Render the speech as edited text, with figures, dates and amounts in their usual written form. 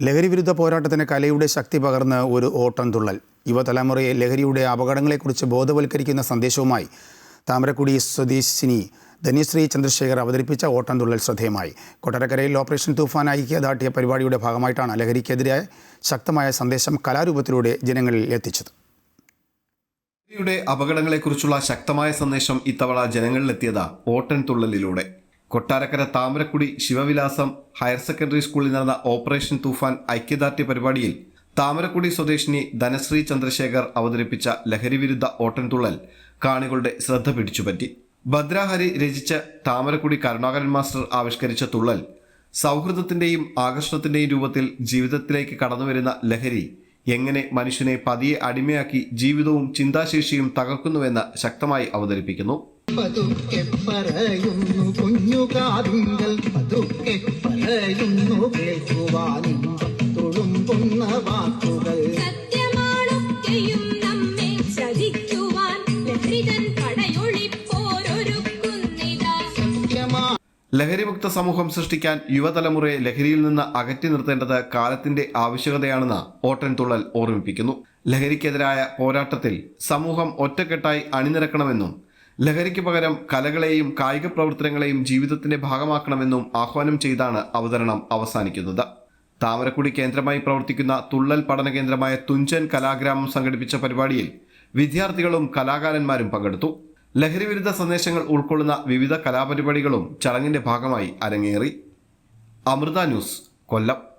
ലഹരിവിരുദ്ധ പോരാട്ടത്തിന് കലയുടെ ശക്തി പകർന്ന് ഒരു ഓട്ടംതുള്ളൽ. യുവതലമുറയെ ലഹരിയുടെ അപകടങ്ങളെക്കുറിച്ച് ബോധവൽക്കരിക്കുന്ന സന്ദേശവുമായി താമരക്കുടി സ്വദേശിനി ധന്യശ്രീ ചന്ദ്രശേഖർ അവതരിപ്പിച്ച ഓട്ടംതുള്ളൽ ശ്രദ്ധേയമായി. കൊട്ടാരക്കരയിൽ ഓപ്പറേഷൻ തൂഫാൻ ഐക്യദാർഢ്യ പരിപാടിയുടെ ഭാഗമായിട്ടാണ് ലഹരിക്കെതിരെ ശക്തമായ സന്ദേശം കലാരൂപത്തിലൂടെ ജനങ്ങളിൽ എത്തിച്ചത്. ലഹരിയുടെ അപകടങ്ങളെക്കുറിച്ചുള്ള ശക്തമായ സന്ദേശം ഇത്തവണ ജനങ്ങളിലെത്തിയത് ഓട്ടൻതുള്ളലിലൂടെ. കൊട്ടാരക്കര താമരക്കുടി ശിവവിലാസം ഹയർ സെക്കൻഡറി സ്കൂളിൽ നടന്ന ഓപ്പറേഷൻ തൂഫാൻ ഐക്യദാർഢ്യ പരിപാടിയിൽ താമരക്കുടി സ്വദേശിനി ധനശ്രീ ചന്ദ്രശേഖർ അവതരിപ്പിച്ച ലഹരിവിരുദ്ധ ഓട്ടൻതുള്ളൽ കാണികളുടെ ശ്രദ്ധ പിടിച്ചുപറ്റി. ഭദ്രാഹരി രചിച്ച് താമരക്കുടി കരുണാകരൻ മാസ്റ്റർ ആവിഷ്കരിച്ച തുള്ളൽ സൗഹൃദത്തിന്റെയും ആകർഷണത്തിന്റെയും രൂപത്തിൽ ജീവിതത്തിലേക്ക് കടന്നുവരുന്ന ലഹരി എങ്ങനെ മനുഷ്യനെ പതിയെ അടിമയാക്കി ജീവിതവും ചിന്താശേഷിയും തകർക്കുന്നുവെന്ന് ശക്തമായി അവതരിപ്പിക്കുന്നു. ലഹരിമുക്ത സമൂഹം സൃഷ്ടിക്കാൻ യുവതലമുറയെ ലഹരിയിൽ നിന്ന് അകറ്റി നിർത്തേണ്ടത് കാലത്തിന്റെ ആവശ്യകതയാണെന്ന് ഓട്ടൻതുള്ളൽ ഓർമ്മിപ്പിക്കുന്നു. ലഹരിക്കെതിരായ പോരാട്ടത്തിൽ സമൂഹം ഒറ്റക്കെട്ടായി അണിനിരക്കണമെന്നും ലഹരിക്ക് പകരം കലകളെയും കായിക പ്രവർത്തനങ്ങളെയും ജീവിതത്തിന്റെ ഭാഗമാക്കണമെന്നും ആഹ്വാനം ചെയ്താണ് അവതരണം അവസാനിക്കുന്നത്. താമരക്കുടി കേന്ദ്രമായി പ്രവർത്തിക്കുന്ന തുള്ളൽ പഠന കേന്ദ്രമായ തുഞ്ചൻ കലാഗ്രാമം സംഘടിപ്പിച്ച പരിപാടിയിൽ വിദ്യാർത്ഥികളും കലാകാരന്മാരും പങ്കെടുത്തു. ലഹരിവിരുദ്ധ സന്ദേശങ്ങൾ ഉൾക്കൊള്ളുന്ന വിവിധ കലാപരിപാടികളും ചടങ്ങിന്റെ ഭാഗമായി അരങ്ങേറി. അമൃത ന്യൂസ്, കൊല്ലം.